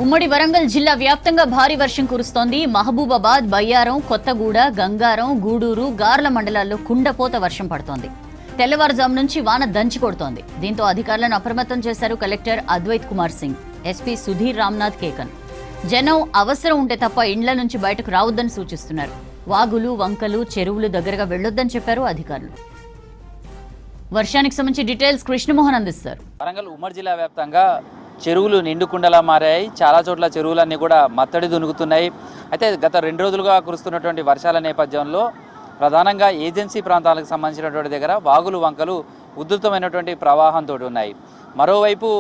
ఉమ్మడి వరంగల్ జిల్లా వ్యాప్తంగా భారీ వర్షం కురుస్తోంది. మహబూబాబాద్, బయ్యారం, కొత్తగూడ, గంగారం, గూడూరు, గార్ల మండలాల్లో కుండపోత వర్షం పడుతోంది. తెల్లవారుజాము నుంచి వాన దంచి కొడుతోంది. దీంతో అధికారులను అప్రమత్తం చేశారు కలెక్టర్ అద్వైత్ కుమార్ సింగ్, ఎస్పీ సుధీర్ రామ్నాథ్ కేకన్. జనం అవసరం ఉంటే తప్ప ఇండ్ల నుంచి బయటకు రావద్దని సూచిస్తున్నారు. వాగులు, వంకలు, చెరువులు దగ్గరగా వెళ్లొద్దని చెప్పారు అధికారులు. వర్షానికి సంబంధించి డీటెయిల్స్ కృష్ణమోహన్ అందిస్తారు. వరంగల్ ఉమ్మడి జిల్లా వ్యాప్తంగా చెరువులు నిండుకుండలా మారాయి. చాలా చోట్ల చెరువులన్నీ కూడా మత్తడి దునుకుతున్నాయి. అయితే గత 2 రోజులుగా కురుస్తున్నటువంటి వర్షాల నేపథ్యంలో ప్రధానంగా ఏజెన్సీ ప్రాంతాలకు సంబంధించినటువంటి దగ్గర వాగులు, వంకలు ఉధృతమైనటువంటి ప్రవాహంతో ఉన్నాయి. మరోవైపు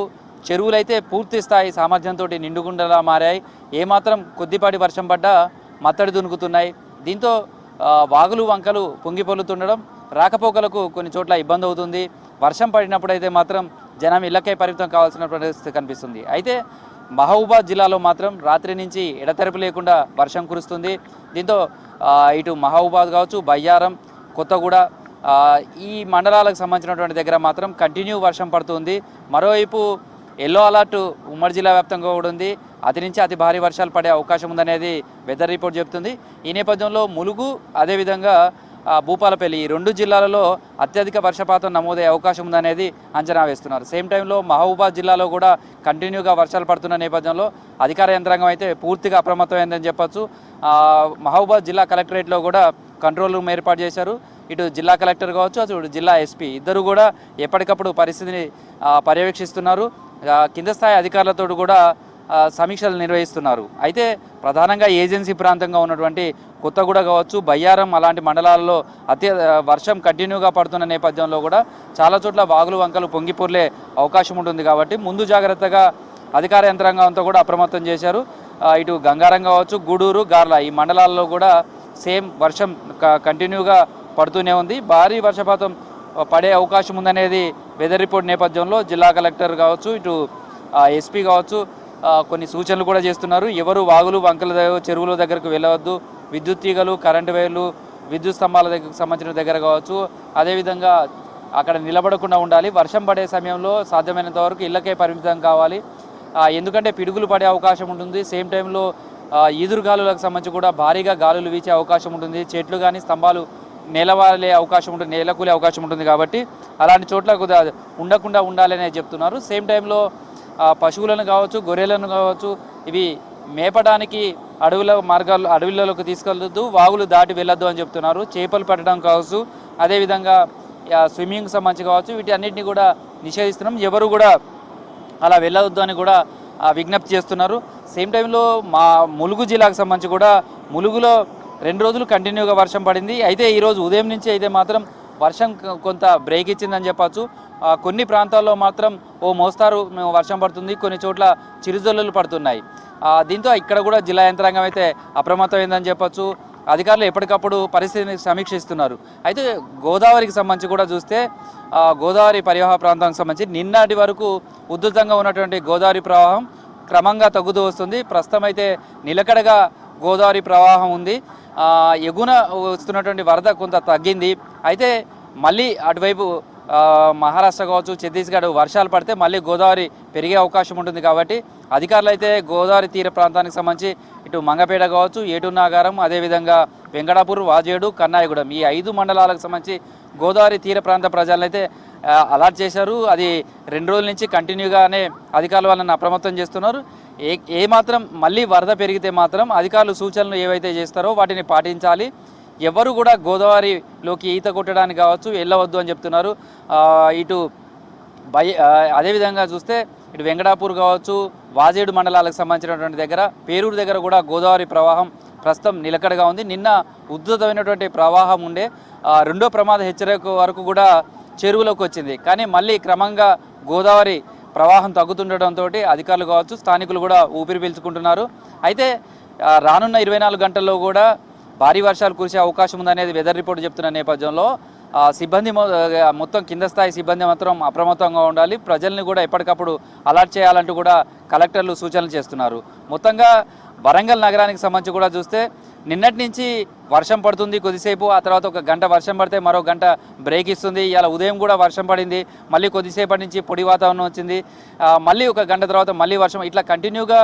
చెరువులైతే పూర్తి స్థాయి సామర్థ్యంతో నిండుకుండలా మారాయి. ఏమాత్రం కొద్దిపాటి వర్షం పడ్డా మత్తడి దునుకుతున్నాయి. దీంతో వాగులు, వంకలు పొంగిపొల్లుతుండడం రాకపోకలకు కొన్ని చోట్ల ఇబ్బంది అవుతుంది. వర్షం పడినప్పుడైతే మాత్రం జనం ఇళ్లకే పరిమితం కావాల్సిన పరిస్థితి కనిపిస్తుంది. అయితే మహబూబాబాద్ జిల్లాలో మాత్రం రాత్రి నుంచి ఎడతెరపు లేకుండా వర్షం కురుస్తుంది. దీంతో ఇటు మహబూబాబాద్ కావచ్చు, బయ్యారం, కొత్తగూడ ఈ మండలాలకు సంబంధించినటువంటి దగ్గర మాత్రం కంటిన్యూ వర్షం పడుతుంది. మరోవైపు ఎల్లో అలర్ట్ ఉమ్మడి జిల్లా వ్యాప్తంగా కూడా ఉంది. అతి నుంచి అతి భారీ వర్షాలు పడే అవకాశం ఉందనేది వెదర్ రిపోర్ట్ చెబుతుంది. ఈ నేపథ్యంలో ములుగు, అదేవిధంగా భూపాలపల్లి ఈ 2 జిల్లాలలో అత్యధిక వర్షపాతం నమోదయ్యే అవకాశం ఉందనేది అంచనా వేస్తున్నారు. సేమ్ టైంలో మహబూబాబాద్ జిల్లాలో కూడా కంటిన్యూగా వర్షాలు పడుతున్న నేపథ్యంలో అధికార యంత్రాంగం అయితే పూర్తిగా అప్రమత్తమైందని చెప్పొచ్చు. మహబూబాబాద్ జిల్లా కలెక్టరేట్లో కూడా కంట్రోల్ రూమ్ ఏర్పాటు చేశారు. ఇటు జిల్లా కలెక్టర్ కావచ్చు, అటు జిల్లా ఎస్పీ ఇద్దరు కూడా ఎప్పటికప్పుడు పరిస్థితిని పర్యవేక్షిస్తున్నారు. కింద స్థాయి అధికారులతో కూడా సమీక్షలు నిర్వహిస్తున్నారు. అయితే ప్రధానంగా ఏజెన్సీ ప్రాంతంగా ఉన్నటువంటి కొత్తగూడ కావచ్చు, బయ్యారం అలాంటి మండలాల్లో వర్షం కంటిన్యూగా పడుతున్న నేపథ్యంలో కూడా చాలా చోట్ల వాగులు, వంకలు పొంగిపొర్లే అవకాశం ఉంటుంది. కాబట్టి ముందు జాగ్రత్తగా అధికార యంత్రాంగంతో కూడా అప్రమత్తం చేశారు. ఇటు గంగారం కావచ్చు, గూడూరు, గార్ల ఈ మండలాల్లో కూడా సేమ్ వర్షం కంటిన్యూగా పడుతూనే ఉంది. భారీ వర్షపాతం పడే అవకాశం ఉందనేది వెదర్ రిపోర్ట్ నేపథ్యంలో జిల్లా కలెక్టర్ కావచ్చు, ఇటు ఎస్పీ కావచ్చు కొన్ని సూచనలు కూడా చేస్తున్నారు. ఎవరు వాగులు, వంకల చెరువుల దగ్గరకు వెళ్ళవద్దు. విద్యుత్ తీగలు, కరెంటు వైర్లు, విద్యుత్ స్తంభాల దగ్గరకు సంబంధించిన దగ్గర కావచ్చు, అదేవిధంగా అక్కడ నిలబడకుండా ఉండాలి. వర్షం పడే సమయంలో సాధ్యమైనంత వరకు ఇళ్లకే పరిమితం కావాలి. ఎందుకంటే పిడుగులు పడే అవకాశం ఉంటుంది. సేమ్ టైంలో ఈదురుగాలులకు సంబంధించి కూడా భారీగా గాలులు వీచే అవకాశం ఉంటుంది. చెట్లు కానీ స్తంభాలు నేలవాలే అవకాశం ఉంటుంది, నేలకూలే అవకాశం ఉంటుంది. కాబట్టి అలాంటి చోట్ల ఉండకుండా ఉండాలనే చెప్తున్నారు. సేమ్ టైంలో పశువులను కావచ్చు, గొర్రెలను కావచ్చు ఇవి మేపడానికి అడవులలోకి తీసుకెళ్ళొద్దు, వాగులు దాటి వెళ్ళొద్దు అని చెప్తున్నారు. చేపలు పట్టడం కావచ్చు, అదేవిధంగా స్విమ్మింగ్ సంబంధించి కావచ్చు, వీటి అన్నింటినీ కూడా నిషేధిస్తున్నాం. ఎవరు కూడా అలా వెళ్ళవద్దు అని కూడా విజ్ఞప్తి చేస్తున్నారు. సేమ్ టైంలో మా ములుగు జిల్లాకు సంబంధించి కూడా ములుగులో 2 రోజులు కంటిన్యూగా వర్షం పడింది. అయితే ఈరోజు ఉదయం నుంచి అయితే మాత్రం వర్షం కొంత బ్రేక్ ఇచ్చిందని చెప్పచ్చు. కొన్ని ప్రాంతాల్లో మాత్రం ఓ మోస్తారు వర్షం పడుతుంది, కొన్ని చోట్ల చిరుజల్లులు పడుతున్నాయి. దీంతో ఇక్కడ కూడా జిల్లా యంత్రాంగం అయితే అప్రమత్తమైందని చెప్పచ్చు. అధికారులు ఎప్పటికప్పుడు పరిస్థితిని సమీక్షిస్తున్నారు. అయితే గోదావరికి సంబంధించి కూడా చూస్తే గోదావరి పరివాహ ప్రాంతానికి సంబంధించి నిన్నటి వరకు ఉధృతంగా ఉన్నటువంటి గోదావరి ప్రవాహం క్రమంగా తగ్గుతూ వస్తుంది. ప్రస్తుతం అయితే నిలకడగా గోదావరి ప్రవాహం ఉంది. ఎగున వస్తున్నటువంటి వరద కొంత తగ్గింది. అయితే మళ్ళీ అటువైపు మహారాష్ట్ర కావచ్చు, ఛత్తీస్గఢ్ వర్షాలు పడితే మళ్ళీ గోదావరి పెరిగే అవకాశం ఉంటుంది. కాబట్టి అధికారులు అయితే గోదావరి తీర ప్రాంతానికి సంబంధించి ఇటు మంగపేట కావచ్చు, ఏటునాగారం, అదేవిధంగా వెంకటాపూర్, వాజేడు, కన్నాయగూడెం ఈ 5 మండలాలకు సంబంధించి గోదావరి తీర ప్రాంత ప్రజలను అయితే అలర్ట్ చేశారు. అది 2 రోజుల నుంచి కంటిన్యూగానే అధికారులు వాళ్ళని అప్రమత్తం చేస్తున్నారు. ఏమాత్రం మళ్ళీ వరద పెరిగితే మాత్రం అధికారులు సూచనలు ఏవైతే చేస్తారో వాటిని పాటించాలి. ఎవరు కూడా గోదావరిలోకి ఈత కొట్టడానికి కావచ్చు వెళ్ళవద్దు అని చెప్తున్నారు. ఇటు అదేవిధంగా చూస్తే ఇటు వెంకటాపూర్ కావచ్చు, వాజేడు మండలాలకు సంబంధించినటువంటి దగ్గర పేరూరు దగ్గర కూడా గోదావరి ప్రవాహం ప్రస్తుతం నిలకడగా ఉంది. నిన్న ఉధృతమైనటువంటి ప్రవాహం ఉండే 2వ ప్రమాద హెచ్చరిక వరకు కూడా చెరువులోకి వచ్చింది. కానీ మళ్ళీ క్రమంగా గోదావరి ప్రవాహం తగ్గుతుండటంతో అధికారులు కావచ్చు, స్థానికులు కూడా ఊపిరి పీల్చుకుంటున్నారు. అయితే రానున్న 24 గంటల్లో కూడా భారీ వర్షాలు కురిసే అవకాశం ఉందనేది వెదర్ రిపోర్ట్ చెప్తున్న నేపథ్యంలో సిబ్బంది మొత్తం కింద స్థాయి సిబ్బంది మాత్రం అప్రమత్తంగా ఉండాలి. ప్రజల్ని కూడా ఎప్పటికప్పుడు అలర్ట్ చేయాలంటూ కూడా కలెక్టర్లు సూచనలు చేస్తున్నారు. మొత్తంగా వరంగల్ నగరానికి సంబంధించి కూడా చూస్తే నిన్నటి నుంచి వర్షం పడుతుంది కొద్దిసేపు, ఆ తర్వాత ఒక గంట వర్షం పడితే మరో గంట బ్రేక్ ఇస్తుంది. ఇలా ఉదయం కూడా వర్షం పడింది, మళ్ళీ కొద్దిసేపటి నుంచి పొడి వాతావరణం వచ్చింది, మళ్ళీ ఒక గంట తర్వాత మళ్ళీ వర్షం, ఇట్లా కంటిన్యూగా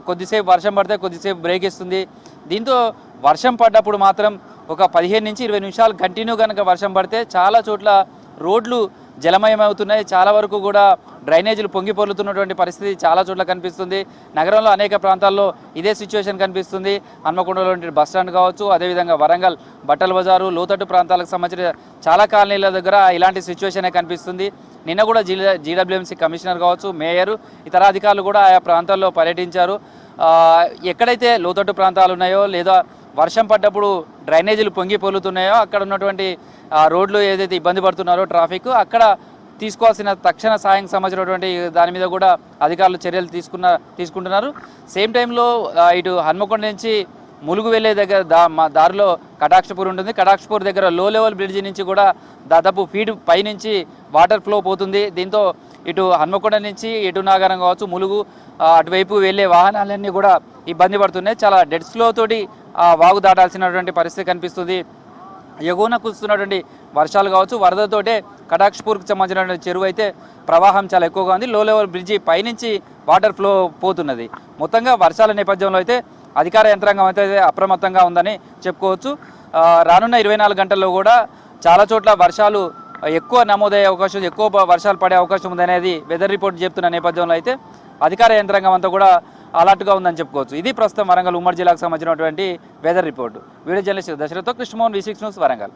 కొద్దిసేపు వర్షం పడితే కొద్దిసేపు బ్రేక్ ఇస్తుంది. దీంతో వర్షం పడ్డప్పుడు మాత్రం ఒక 15 నుంచి 20 నిమిషాలు కంటిన్యూ కనుక వర్షం పడితే చాలా చోట్ల రోడ్లు జలమయమవుతున్నాయి. చాలా వరకు కూడా డ్రైనేజీలు పొంగి పొర్లుతున్నటువంటి పరిస్థితి చాలా చోట్ల కనిపిస్తుంది. నగరంలో అనేక ప్రాంతాల్లో ఇదే సిచ్యువేషన్ కనిపిస్తుంది. హన్మకొండలోని బస్ స్టాండ్ కావచ్చు, అదేవిధంగా వరంగల్ బట్టల బజారు, లోతట్టు ప్రాంతాలకు సంబంధించిన చాలా కాలనీల దగ్గర ఇలాంటి సిచ్యువేషనే కనిపిస్తుంది. నిన్న కూడా జీడబ్ల్యూఎంసీ కమిషనర్ కావచ్చు, మేయర్, ఇతర అధికారులు కూడా ఆయా ప్రాంతాల్లో పర్యటించారు. ఎక్కడైతే లోతట్టు ప్రాంతాలు ఉన్నాయో లేదా వర్షం పడ్డప్పుడు డ్రైనేజీలు పొంగి పొర్లుతున్నాయో అక్కడ ఉన్నటువంటి రోడ్లు ఏదైతే ఇబ్బంది పడుతున్నారో ట్రాఫిక్, అక్కడ తీసుకోవాల్సిన తక్షణ సాయం సంబంధించినటువంటి దాని మీద కూడా అధికారులు చర్యలు తీసుకుంటున్నారు. సేమ్ టైంలో ఇటు హన్మకొండ నుంచి ములుగు వెళ్ళే దగ్గర దారిలో కటాక్షపూర్ ఉంటుంది. కటాక్షపూర్ దగ్గర లో లెవెల్ బ్రిడ్జి నుంచి కూడా దాదాపు ఫీట్ పై నుంచి వాటర్ ఫ్లో పోతుంది. దీంతో ఇటు హన్మకొండ నుంచి ఎటు నాగరం కావచ్చు, ములుగు అటువైపు వెళ్ళే వాహనాలన్నీ కూడా ఇబ్బంది పడుతున్నాయి. చాలా డెడ్ స్లో తోటి వాగు దాటాల్సినటువంటి పరిస్థితి కనిపిస్తుంది. ఎగువన కురుస్తున్నటువంటి వర్షాలు కావచ్చు, వరదతోటే కటాక్షపూర్కి సంబంధించినటువంటి చెరువు అయితే ప్రవాహం చాలా ఎక్కువగా ఉంది. లో లెవెల్ బ్రిడ్జి పైనుంచి వాటర్ ఫ్లో పోతున్నది. మొత్తంగా వర్షాల నేపథ్యంలో అయితే అధికార యంత్రాంగం అయితే అప్రమత్తంగా ఉందని చెప్పుకోవచ్చు. రానున్న 24 గంటల్లో కూడా చాలా చోట్ల వర్షాలు ఎక్కువ నమోదయ్యే అవకాశం, ఎక్కువ వర్షాలు పడే అవకాశం ఉందనేది వెదర్ రిపోర్ట్ చెప్తున్న నేపథ్యంలో అయితే అధికార యంత్రాంగం అంతా కూడా అలర్ట్గా ఉందని చెప్పుకోవచ్చు. ఇది ప్రస్తుతం వరంగల్ ఉమ్మడి జిల్లాకు సంబంధించినటువంటి వెదర్ రిపోర్టు. వీడియో జర్నలిస్ట్ దశరథతో కృష్ణమోహన్, V6 న్యూస్, వరంగల్.